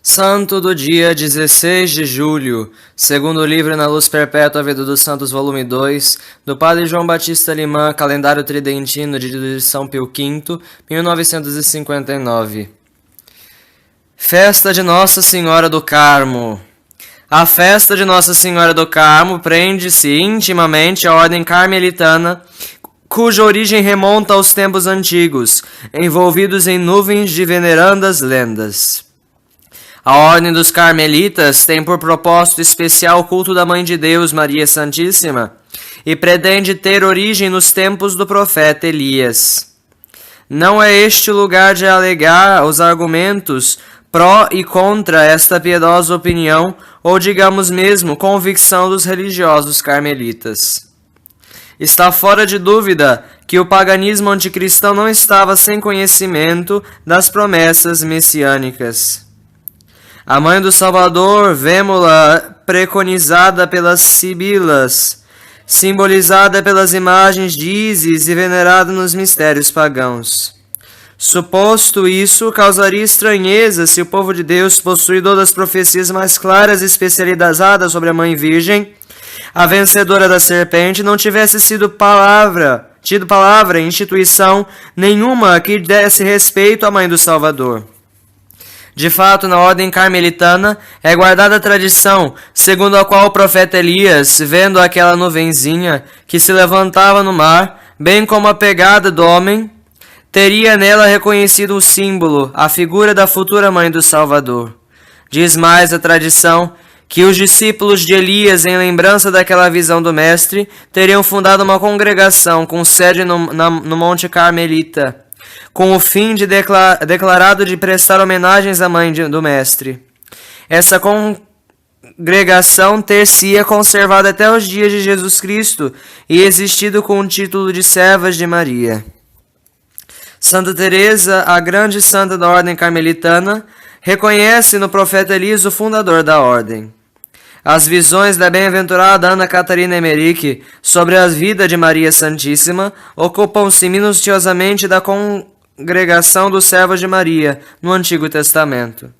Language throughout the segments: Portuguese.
Santo do dia 16 de julho, segundo o livro Na Luz Perpétua, a Vida dos Santos, volume 2, do Padre João Batista Limã, calendário tridentino de São Pio V, 1959. Festa de Nossa Senhora do Carmo. A festa de Nossa Senhora do Carmo prende-se intimamente à ordem carmelitana, cuja origem remonta aos tempos antigos, envolvidos em nuvens de venerandas lendas. A Ordem dos Carmelitas tem por propósito especial o culto da Mãe de Deus, Maria Santíssima, e pretende ter origem nos tempos do profeta Elias. Não é este o lugar de alegar os argumentos pró e contra esta piedosa opinião, ou digamos mesmo, convicção dos religiosos carmelitas. Está fora de dúvida que o paganismo anticristão não estava sem conhecimento das promessas messiânicas. A Mãe do Salvador, vemo-la preconizada pelas sibilas, simbolizada pelas imagens de Ísis e venerada nos mistérios pagãos. Suposto isso, causaria estranheza se o povo de Deus, possuidor das profecias mais claras e especializadas sobre a Mãe Virgem, a vencedora da serpente, não tivesse tido palavra, instituição nenhuma que desse respeito à Mãe do Salvador. De fato, na ordem carmelitana é guardada a tradição, segundo a qual o profeta Elias, vendo aquela nuvenzinha que se levantava no mar, bem como a pegada do homem, teria nela reconhecido o símbolo, a figura da futura Mãe do Salvador. Diz mais a tradição que os discípulos de Elias, em lembrança daquela visão do Mestre, teriam fundado uma congregação com sede no Monte Carmelita, com o fim de declarado de prestar homenagens à Mãe do Mestre. Essa congregação ter-se-ia conservado até os dias de Jesus Cristo e existido com o título de Servas de Maria. Santa Teresa, a grande santa da ordem carmelitana, reconhece no profeta Elias o fundador da ordem. As visões da bem-aventurada Ana Catarina Emmerich sobre a vida de Maria Santíssima ocupam-se minuciosamente da congregação dos servos de Maria no Antigo Testamento.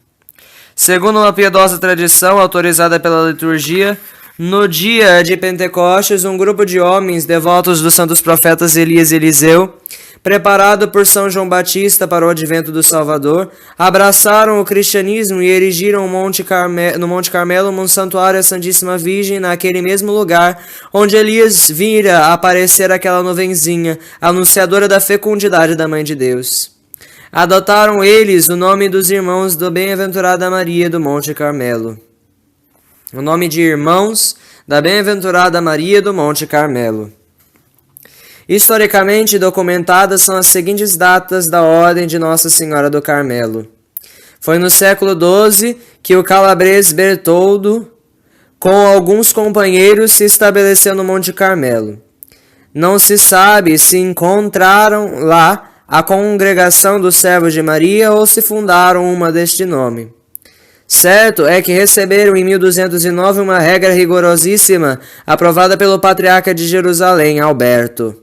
Segundo uma piedosa tradição autorizada pela liturgia, no dia de Pentecostes, um grupo de homens devotos dos santos profetas Elias e Eliseu, preparado por São João Batista para o advento do Salvador, abraçaram o cristianismo e erigiram no Monte Carmelo um santuário à Santíssima Virgem naquele mesmo lugar onde Elias vira aparecer aquela nuvenzinha, anunciadora da fecundidade da Mãe de Deus. Adotaram eles o nome dos irmãos da bem-aventurada Maria do Monte Carmelo. O nome de irmãos da bem-aventurada Maria do Monte Carmelo. Historicamente documentadas são as seguintes datas da Ordem de Nossa Senhora do Carmelo. Foi no século XII que o calabrês Bertoldo, com alguns companheiros, se estabeleceu no Monte Carmelo. Não se sabe se encontraram lá a congregação dos servos de Maria ou se fundaram uma deste nome. Certo é que receberam em 1209 uma regra rigorosíssima aprovada pelo patriarca de Jerusalém, Alberto.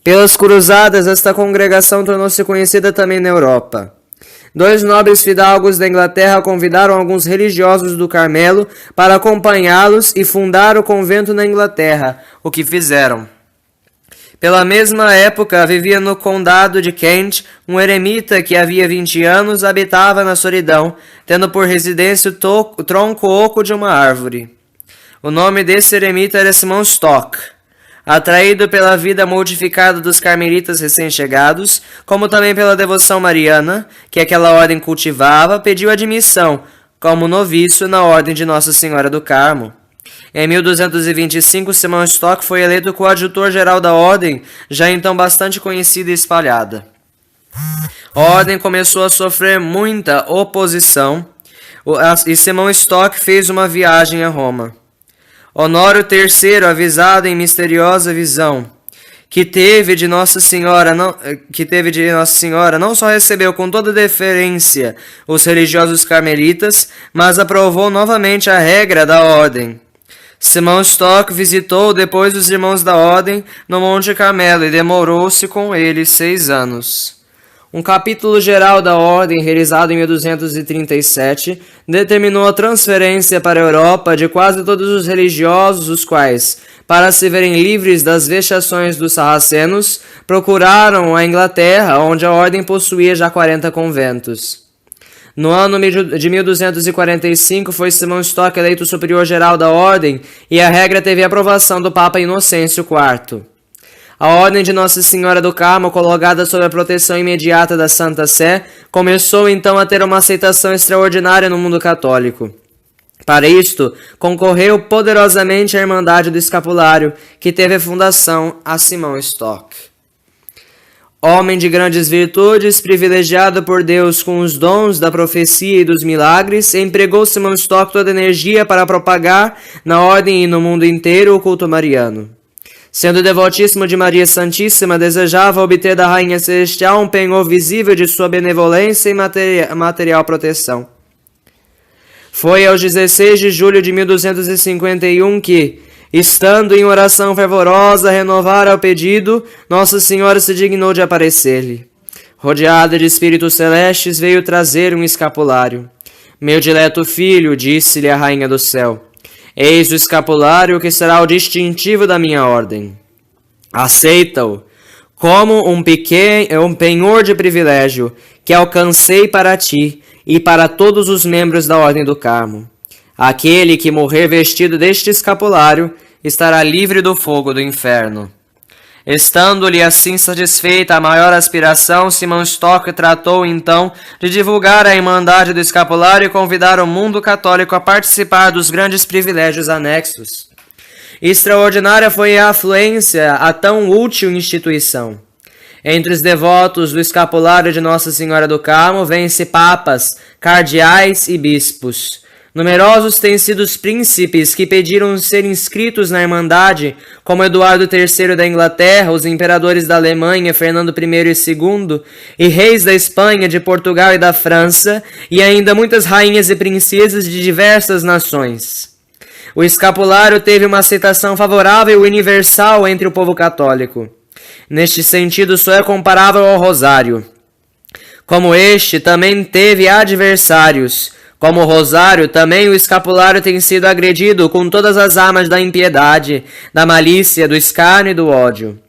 Pelas cruzadas, esta congregação tornou-se conhecida também na Europa. 2 nobres fidalgos da Inglaterra convidaram alguns religiosos do Carmelo para acompanhá-los e fundar o convento na Inglaterra, o que fizeram. Pela mesma época, vivia no condado de Kent um eremita que havia 20 anos habitava na solidão, tendo por residência o tronco oco de uma árvore. O nome desse eremita era Simão Stock. Atraído pela vida mortificada dos carmelitas recém-chegados, como também pela devoção mariana, que aquela ordem cultivava, pediu admissão, como noviço, na ordem de Nossa Senhora do Carmo. Em 1225, Simão Stock foi eleito coadjutor-geral da ordem, já então bastante conhecida e espalhada. A ordem começou a sofrer muita oposição, e Simão Stock fez uma viagem a Roma. Honório III, avisado em misteriosa visão, que teve de Nossa Senhora, não só recebeu com toda deferência os religiosos carmelitas, mas aprovou novamente a regra da ordem. Simão Stock visitou depois os irmãos da ordem no Monte Carmelo e demorou-se com eles 6 anos. Um capítulo geral da ordem, realizado em 1237, determinou a transferência para a Europa de quase todos os religiosos, os quais, para se verem livres das vexações dos sarracenos, procuraram a Inglaterra, onde a ordem possuía já 40 conventos. No ano de 1245 foi Simão Stock eleito superior-geral da ordem e a regra teve a aprovação do Papa Inocêncio IV. A Ordem de Nossa Senhora do Carmo, colocada sob a proteção imediata da Santa Sé, começou então a ter uma aceitação extraordinária no mundo católico. Para isto, concorreu poderosamente a Irmandade do Escapulário, que teve a fundação a Simão Stock. Homem de grandes virtudes, privilegiado por Deus com os dons da profecia e dos milagres, empregou Simão Stock toda a energia para propagar na ordem e no mundo inteiro o culto mariano. Sendo devotíssimo de Maria Santíssima, desejava obter da Rainha Celestial um penhor visível de sua benevolência e material proteção. Foi aos 16 de julho de 1251 que, estando em oração fervorosa a renovar o pedido, Nossa Senhora se dignou de aparecer-lhe. Rodeada de espíritos celestes, veio trazer um escapulário. Meu dileto filho, disse-lhe a Rainha do Céu, eis o escapulário que será o distintivo da minha ordem. Aceita-o como um penhor de privilégio que alcancei para ti e para todos os membros da Ordem do Carmo. Aquele que morrer vestido deste escapulário estará livre do fogo do inferno. Estando-lhe assim satisfeita a maior aspiração, Simão Stock tratou então de divulgar a Irmandade do Escapulário e convidar o mundo católico a participar dos grandes privilégios anexos. Extraordinária foi a afluência a tão útil instituição. Entre os devotos do Escapulário de Nossa Senhora do Carmo vêm-se papas, cardeais e bispos. Numerosos têm sido os príncipes que pediram ser inscritos na Irmandade, como Eduardo III da Inglaterra, os imperadores da Alemanha, Fernando I e II, e reis da Espanha, de Portugal e da França, e ainda muitas rainhas e princesas de diversas nações. O escapulário teve uma aceitação favorável e universal entre o povo católico. Neste sentido, só é comparável ao rosário. Como este também teve adversários, como o rosário, também o escapulário tem sido agredido com todas as armas da impiedade, da malícia, do escárnio e do ódio.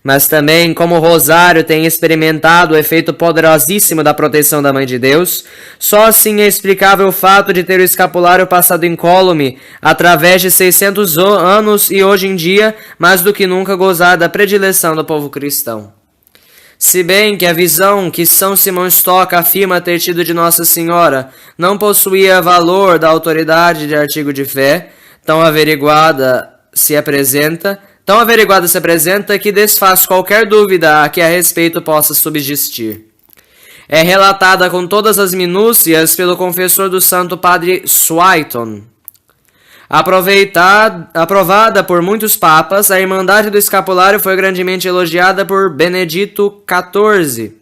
Mas também, como o rosário tem experimentado o efeito poderosíssimo da proteção da Mãe de Deus, só assim é explicável o fato de ter o escapulário passado incólume através de 600 anos e hoje em dia, mais do que nunca, gozar da predileção do povo cristão. Se bem que a visão que São Simão Stock afirma ter tido de Nossa Senhora não possuía valor da autoridade de artigo de fé, tão averiguada se apresenta que desfaz qualquer dúvida a que a respeito possa subsistir. É relatada com todas as minúcias pelo confessor do Santo Padre Swayton. Aprovada por muitos papas, a Irmandade do Escapulário foi grandemente elogiada por Benedito XIV.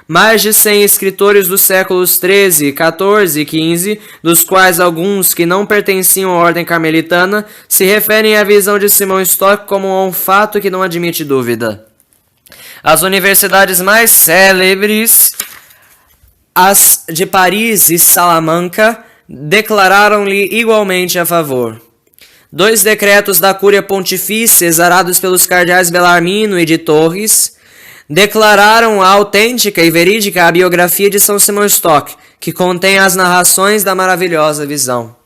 Mais de 100 escritores dos séculos XIII, XIV e XV, dos quais alguns que não pertenciam à ordem carmelitana, se referem à visão de Simão Stock como um fato que não admite dúvida. As universidades mais célebres, as de Paris e Salamanca, declararam-lhe igualmente a favor. 2 decretos da Cúria Pontifícia, exarados pelos cardeais Bellarmino e de Torres, declararam a autêntica e verídica a biografia de São Simão Stock, que contém as narrações da maravilhosa visão.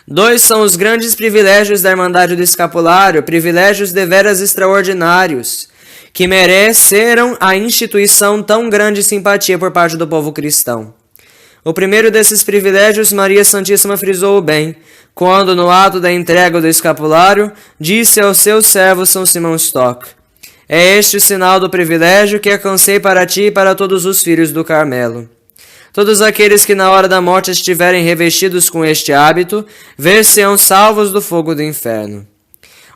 2 são os grandes privilégios da Irmandade do Escapulário, privilégios deveras extraordinários, que mereceram a instituição tão grande simpatia por parte do povo cristão. O primeiro desses privilégios, Maria Santíssima frisou bem, quando, no ato da entrega do escapulário, disse ao seu servo São Simão Stock: é este o sinal do privilégio que alcancei para ti e para todos os filhos do Carmelo. Todos aqueles que na hora da morte estiverem revestidos com este hábito, ver-se-ão salvos do fogo do inferno.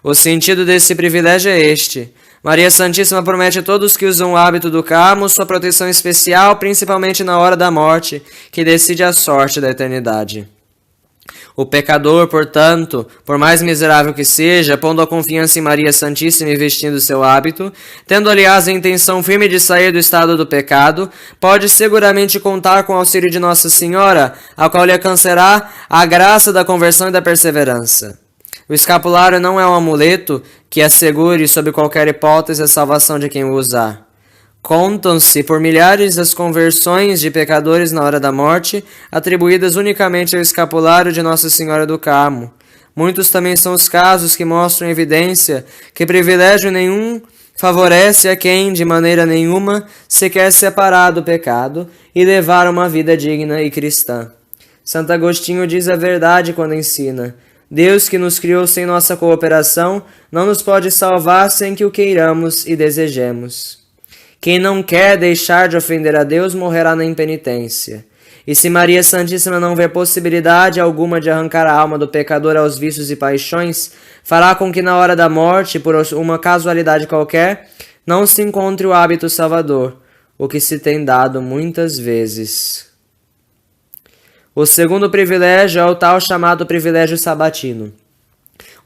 O sentido desse privilégio é este: Maria Santíssima promete a todos que usam o hábito do Carmo sua proteção especial, principalmente na hora da morte, que decide a sorte da eternidade. O pecador, portanto, por mais miserável que seja, pondo a confiança em Maria Santíssima e vestindo seu hábito, tendo aliás a intenção firme de sair do estado do pecado, pode seguramente contar com o auxílio de Nossa Senhora, a qual lhe alcançará a graça da conversão e da perseverança. O escapulário não é um amuleto que assegure, sob qualquer hipótese, a salvação de quem o usar. Contam-se por milhares as conversões de pecadores na hora da morte, atribuídas unicamente ao escapulário de Nossa Senhora do Carmo. Muitos também são os casos que mostram evidência que privilégio nenhum favorece a quem, de maneira nenhuma, se quer separar do pecado e levar uma vida digna e cristã. Santo Agostinho diz a verdade quando ensina: Deus, que nos criou sem nossa cooperação, não nos pode salvar sem que o queiramos e desejemos. Quem não quer deixar de ofender a Deus morrerá na impenitência. E se Maria Santíssima não vê possibilidade alguma de arrancar a alma do pecador aos vícios e paixões, fará com que na hora da morte, por uma casualidade qualquer, não se encontre o hábito salvador, o que se tem dado muitas vezes. O segundo privilégio é o tal chamado privilégio sabatino.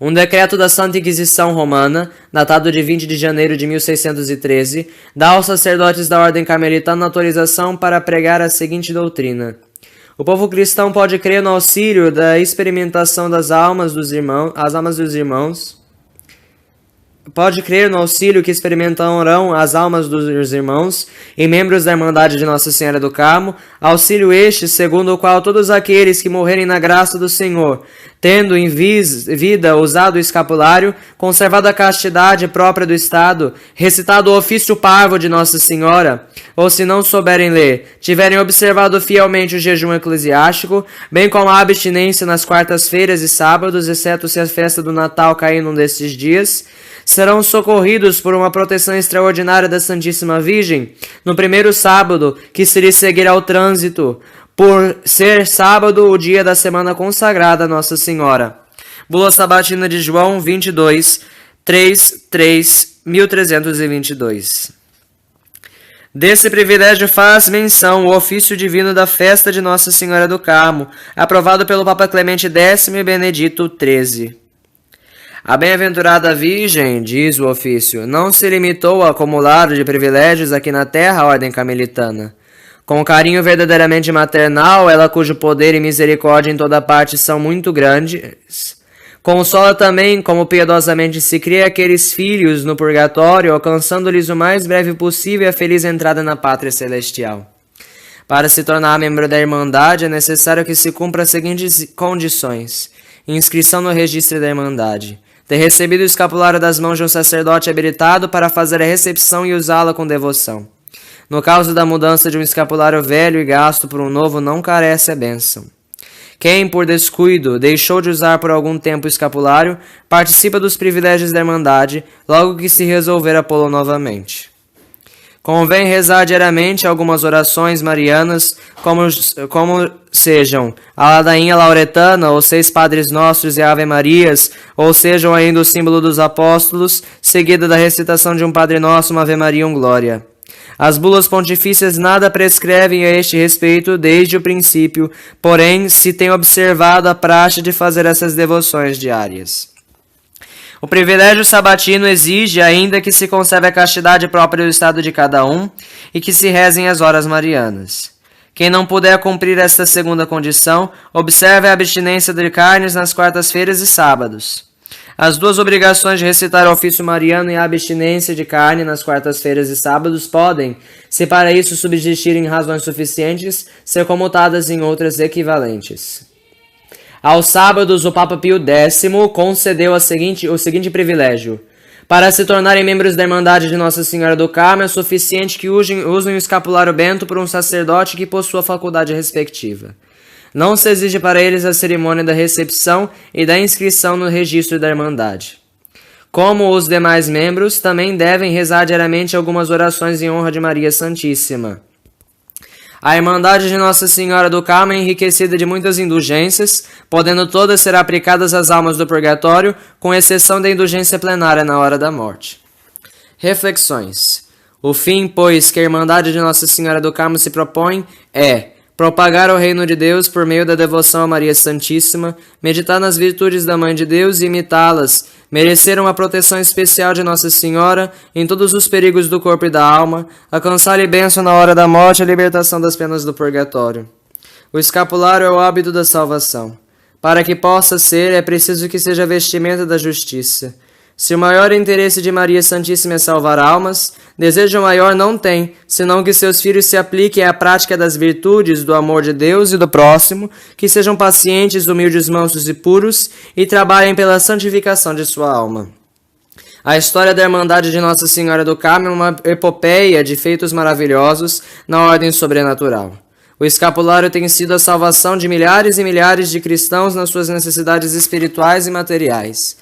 Um decreto da Santa Inquisição Romana, datado de 20 de janeiro de 1613, dá aos sacerdotes da Ordem Carmelitana autorização para pregar a seguinte doutrina: o povo cristão pode crer no auxílio da experimentação das almas dos irmãos, pode crer no auxílio que experimentarão as almas dos irmãos e membros da Irmandade de Nossa Senhora do Carmo, auxílio este segundo o qual todos aqueles que morrerem na graça do Senhor, tendo em vida usado o escapulário, conservado a castidade própria do Estado, recitado o ofício parvo de Nossa Senhora, ou se não souberem ler, tiverem observado fielmente o jejum eclesiástico, bem como a abstinência nas quartas-feiras e sábados, exceto se a festa do Natal cair num desses dias, serão socorridos por uma proteção extraordinária da Santíssima Virgem no primeiro sábado que se lhe seguirá o trânsito, por ser sábado o dia da semana consagrada a Nossa Senhora. Bula Sabatina de João 22, 1322. Desse privilégio faz menção o ofício divino da festa de Nossa Senhora do Carmo, aprovado pelo Papa Clemente X e Benedito XIII. A bem-aventurada Virgem, diz o ofício, não se limitou a acumular de privilégios aqui na terra a ordem carmelitana. Com carinho verdadeiramente maternal, ela cujo poder e misericórdia em toda parte são muito grandes, consola também, como piedosamente se cria, aqueles filhos no purgatório, alcançando-lhes o mais breve possível a feliz entrada na pátria celestial. Para se tornar membro da Irmandade, é necessário que se cumpra as seguintes condições: inscrição no registro da Irmandade, ter recebido o escapulário das mãos de um sacerdote habilitado para fazer a recepção e usá-la com devoção. No caso da mudança de um escapulário velho e gasto por um novo, não carece a bênção. Quem, por descuido, deixou de usar por algum tempo o escapulário, participa dos privilégios da Irmandade, logo que se resolver a pô-lo novamente. Convém rezar diariamente algumas orações marianas, como sejam a ladainha lauretana, ou 6 Padres Nossos e Ave Marias, ou sejam ainda o símbolo dos apóstolos, seguida da recitação de um Padre Nosso, uma Ave Maria, um Glória. As bulas pontifícias nada prescrevem a este respeito desde o princípio, porém se tem observado a praxe de fazer essas devoções diárias. O privilégio sabatino exige ainda que se conserve a castidade própria do estado de cada um e que se rezem as horas marianas. Quem não puder cumprir esta segunda condição, observe a abstinência de carnes nas quartas-feiras e sábados. As duas obrigações de recitar o ofício mariano e a abstinência de carne nas quartas-feiras e sábados podem, se para isso subsistirem razões suficientes, ser comutadas em outras equivalentes. Aos sábados, o Papa Pio X concedeu o seguinte privilégio: para se tornarem membros da Irmandade de Nossa Senhora do Carmo, é suficiente que usem o escapulário bento por um sacerdote que possua a faculdade respectiva. Não se exige para eles a cerimônia da recepção e da inscrição no registro da Irmandade. Como os demais membros, também devem rezar diariamente algumas orações em honra de Maria Santíssima. A Irmandade de Nossa Senhora do Carmo é enriquecida de muitas indulgências, podendo todas ser aplicadas às almas do purgatório, com exceção da indulgência plenária na hora da morte. Reflexões. O fim, pois, que a Irmandade de Nossa Senhora do Carmo se propõe é: propagar o reino de Deus por meio da devoção a Maria Santíssima, meditar nas virtudes da Mãe de Deus e imitá-las, mereceram a proteção especial de Nossa Senhora em todos os perigos do corpo e da alma, alcançar-lhe bênção na hora da morte e a libertação das penas do purgatório. O escapulário é o hábito da salvação. Para que possa ser, é preciso que seja vestimenta da justiça. Se o maior interesse de Maria Santíssima é salvar almas, desejo maior não tem, senão que seus filhos se apliquem à prática das virtudes, do amor de Deus e do próximo, que sejam pacientes, humildes, mansos e puros, e trabalhem pela santificação de sua alma. A história da Irmandade de Nossa Senhora do Carmo é uma epopeia de feitos maravilhosos na ordem sobrenatural. O escapulário tem sido a salvação de milhares e milhares de cristãos nas suas necessidades espirituais e materiais.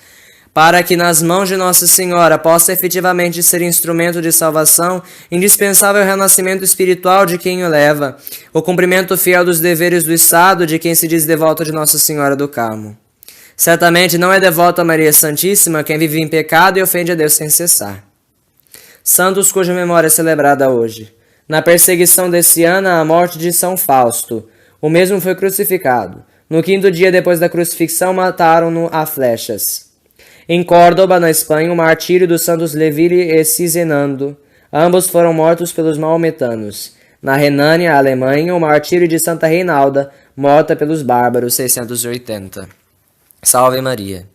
Para que nas mãos de Nossa Senhora possa efetivamente ser instrumento de salvação, indispensável é o renascimento espiritual de quem o leva, o cumprimento fiel dos deveres do Estado de quem se diz devoto de Nossa Senhora do Carmo. Certamente não é devoto a Maria Santíssima quem vive em pecado e ofende a Deus sem cessar. Santos cuja memória é celebrada hoje. Na perseguição desse ano, a morte de São Fausto. O mesmo foi crucificado. No 5º dia depois da crucifixão, mataram-no a flechas. Em Córdoba, na Espanha, o martírio dos santos Leville e Cisenando. Ambos foram mortos pelos maometanos. Na Renânia, Alemanha, o martírio de Santa Reinalda, morta pelos bárbaros, 680. Salve Maria!